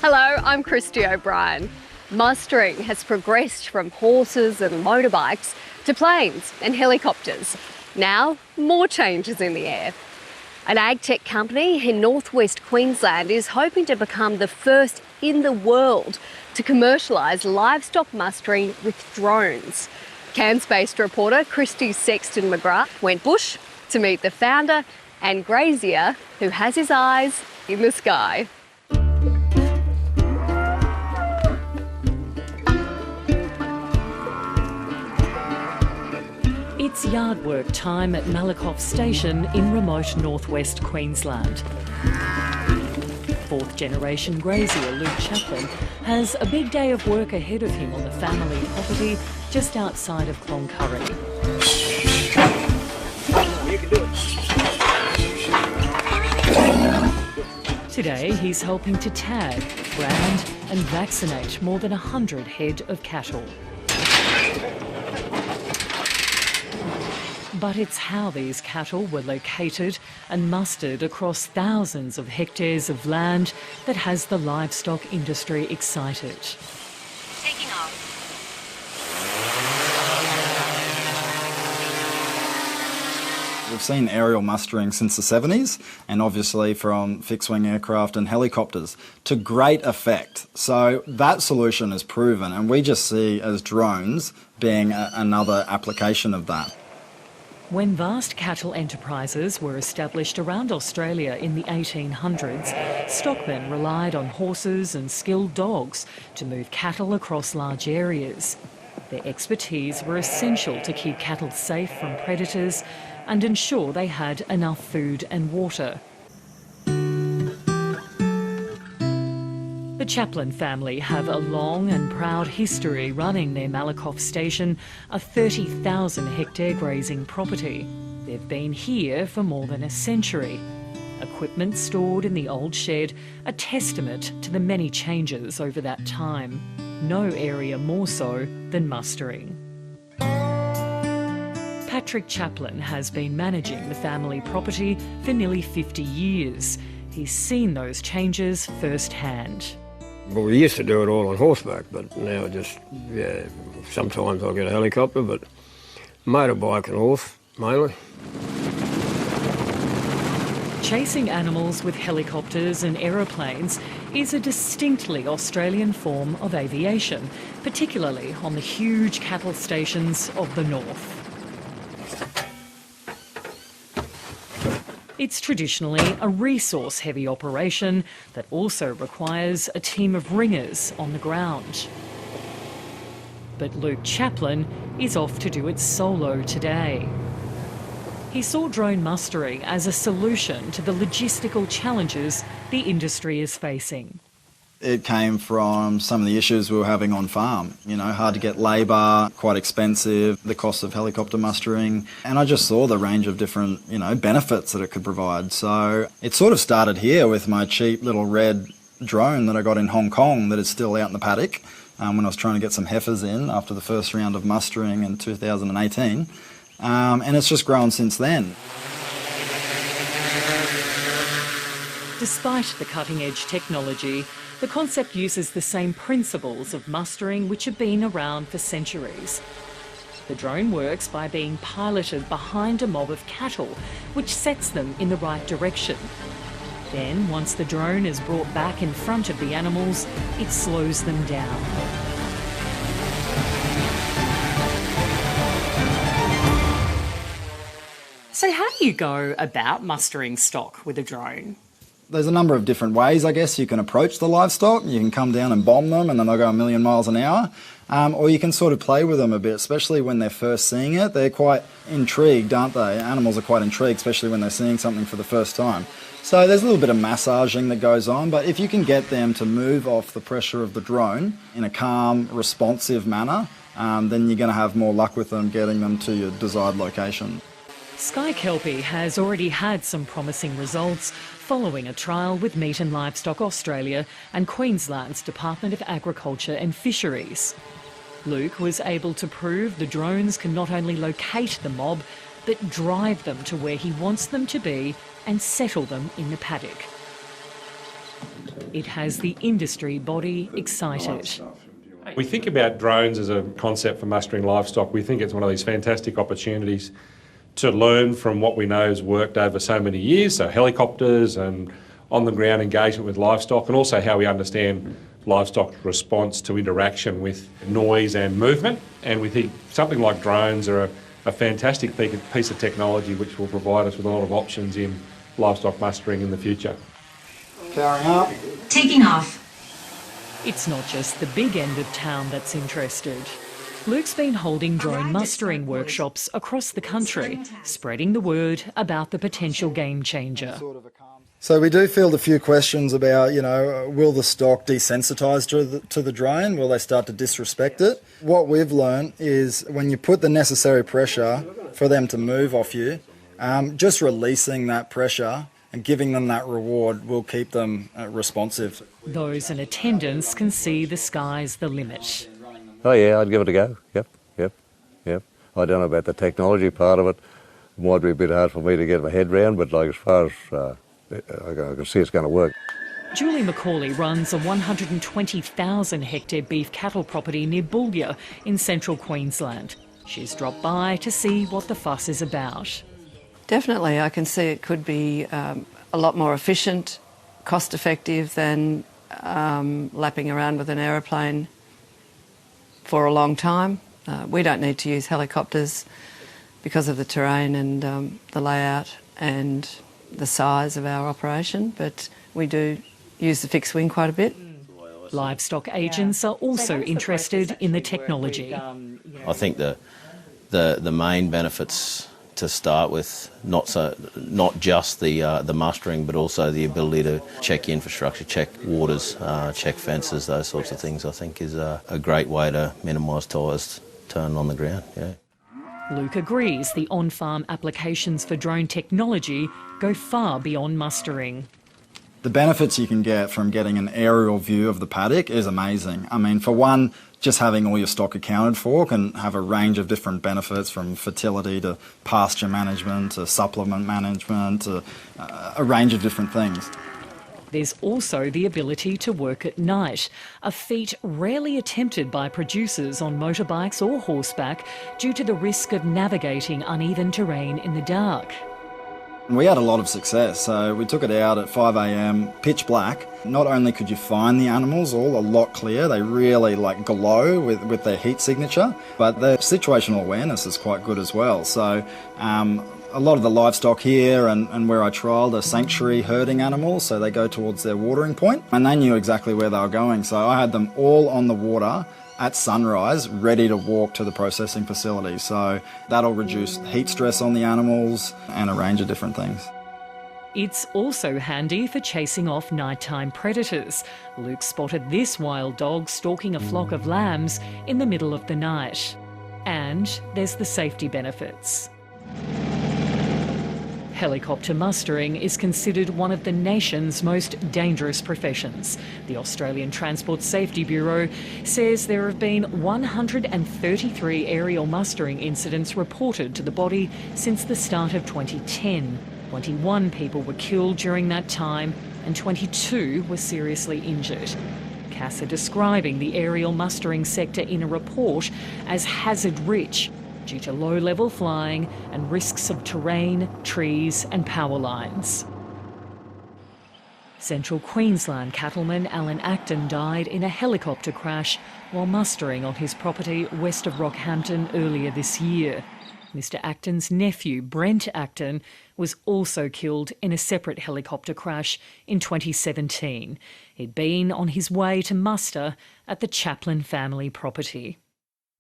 Hello, I'm Christy O'Brien. Mustering has progressed from horses and motorbikes to planes and helicopters. Now, more changes in the air. An ag tech company in northwest Queensland is hoping to become the first in the world to commercialise livestock mustering with drones. Cairns-based reporter Christy Sexton McGrath went bush to meet the founder and grazier who has his eyes in the sky. It's yard work time at Malakoff station in remote northwest Queensland. Fourth generation grazier Luke Chaplin has a big day of work ahead of him on the family property just outside of Cloncurry. You can do it. Today he's helping to tag, brand and vaccinate more than 100 head of cattle. But it's how these cattle were located and mustered across thousands of hectares of land that has the livestock industry excited. Taking off. We've seen aerial mustering since the 70s, and obviously from fixed-wing aircraft and helicopters to great effect. So that solution is proven, and we just see as drones being another application of that. When vast cattle enterprises were established around Australia in the 1800s, stockmen relied on horses and skilled dogs to move cattle across large areas. Their expertise were essential to keep cattle safe from predators and ensure they had enough food and water. The Chaplin family have a long and proud history running their Malakoff station, a 30,000 hectare grazing property. They've been here for more than a century. Equipment stored in the old shed, a testament to the many changes over that time. No area more so than mustering. Patrick Chaplin has been managing the family property for nearly 50 years. He's seen those changes firsthand. Well, we used to do it all on horseback, but now just, sometimes I'll get a helicopter, but motorbike and horse, mainly. Chasing animals with helicopters and aeroplanes is a distinctly Australian form of aviation, particularly on the huge cattle stations of the north. It's traditionally a resource-heavy operation that also requires a team of ringers on the ground. But Luke Chaplin is off to do it solo today. He saw drone mustering as a solution to the logistical challenges the industry is facing. It came from some of the issues we were having on farm. You know, hard to get labour, quite expensive, the cost of helicopter mustering. And I just saw the range of different, benefits that it could provide. So it sort of started here with my cheap little red drone that I got in Hong Kong that is still out in the paddock when I was trying to get some heifers in after the first round of mustering in 2018. And it's just grown since then. Despite the cutting-edge technology, the concept uses the same principles of mustering which have been around for centuries. The drone works by being piloted behind a mob of cattle, which sets them in the right direction. Then, once the drone is brought back in front of the animals, it slows them down. So how do you go about mustering stock with a drone? There's a number of different ways, I guess, you can approach the livestock. You can come down and bomb them and then they'll go a million miles an hour. Or you can sort of play with them a bit, especially when they're first seeing it. They're quite intrigued, aren't they? Animals are quite intrigued, especially when they're seeing something for the first time. So there's a little bit of massaging that goes on, but if you can get them to move off the pressure of the drone in a calm, responsive manner, then you're going to have more luck with them getting them to your desired location. SkyKelpie has already had some promising results following a trial with Meat and Livestock Australia and Queensland's Department of Agriculture and Fisheries. Luke was able to prove the drones can not only locate the mob, but drive them to where he wants them to be and settle them in the paddock. It has the industry body excited. We think about drones as a concept for mustering livestock. We think it's one of these fantastic opportunities to learn from what we know has worked over so many years, so helicopters and on-the-ground engagement with livestock, and also how we understand livestock's response to interaction with noise and movement. And we think something like drones are a fantastic piece of technology which will provide us with a lot of options in livestock mustering in the future. Powering up. Taking off. It's not just the big end of town that's interested. Luke's been holding drone mustering workshops across the country, spreading the word about the potential game changer. So we do field a few questions about, will the stock desensitise to the drone? Will they start to disrespect it? What we've learned is when you put the necessary pressure for them to move off you, just releasing that pressure and giving them that reward will keep them responsive. Those in attendance can see the sky's the limit. Oh yeah, I'd give it a go. Yep. I don't know about the technology part of it. It might be a bit hard for me to get my head round, but as far as I can see it's going to work. Julie McCauley runs a 120,000 hectare beef cattle property near Boulia in central Queensland. She's dropped by to see what the fuss is about. Definitely, I can see it could be a lot more efficient, cost effective than lapping around with an aeroplane for a long time. We don't need to use helicopters because of the terrain and the layout and the size of our operation, but we do use the fixed wing quite a bit. Livestock agents are also interested in the technology. I think the main benefits to start with, not just the mustering, but also the ability to check infrastructure, check waters, check fences, those sorts of things, I think is a great way to minimise tyres turning on the ground. Yeah. Luke agrees the on-farm applications for drone technology go far beyond mustering. The benefits you can get from getting an aerial view of the paddock is amazing. I mean, for one, just having all your stock accounted for can have a range of different benefits, from fertility to pasture management to supplement management to a range of different things. There's also the ability to work at night, a feat rarely attempted by producers on motorbikes or horseback due to the risk of navigating uneven terrain in the dark. We had a lot of success, so we took it out at 5 a.m, pitch black. Not only could you find the animals all a lot clearer, they really glow with their heat signature, but their situational awareness is quite good as well. So a lot of the livestock here and where I trialled are sanctuary herding animals, so they go towards their watering point, and they knew exactly where they were going. So I had them all on the water at sunrise, ready to walk to the processing facility. So that'll reduce heat stress on the animals and a range of different things. It's also handy for chasing off nighttime predators. Luke spotted this wild dog stalking a flock of lambs in the middle of the night. And there's the safety benefits. Helicopter mustering is considered one of the nation's most dangerous professions. The Australian Transport Safety Bureau says there have been 133 aerial mustering incidents reported to the body since the start of 2010. 21 people were killed during that time and 22 were seriously injured. CASA describing the aerial mustering sector in a report as hazard-rich, due to low-level flying and risks of terrain, trees and power lines. Central Queensland cattleman Alan Acton died in a helicopter crash while mustering on his property west of Rockhampton earlier this year. Mr Acton's nephew, Brent Acton, was also killed in a separate helicopter crash in 2017. He'd been on his way to muster at the Chaplin family property.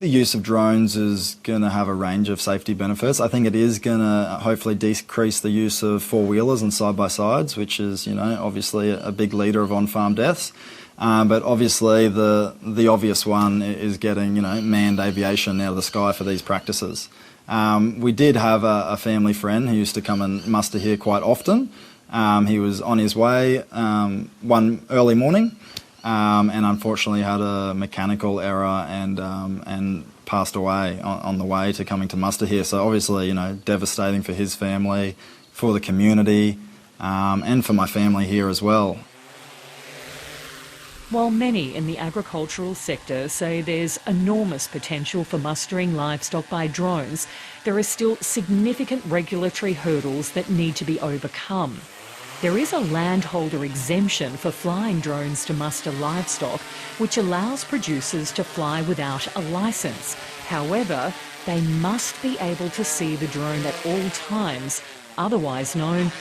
The use of drones is going to have a range of safety benefits. I think it is going to hopefully decrease the use of four-wheelers and side-by-sides, which is, obviously a big leader of on-farm deaths. But obviously the obvious one is getting, manned aviation out of the sky for these practices. We did have a family friend who used to come and muster here quite often. He was on his way one early morning. And unfortunately had a mechanical error and passed away on the way to coming to muster here. So obviously, devastating for his family, for the community, and for my family here as well. While many in the agricultural sector say there's enormous potential for mustering livestock by drones, there are still significant regulatory hurdles that need to be overcome. There is a landholder exemption for flying drones to muster livestock, which allows producers to fly without a licence. However, they must be able to see the drone at all times, otherwise known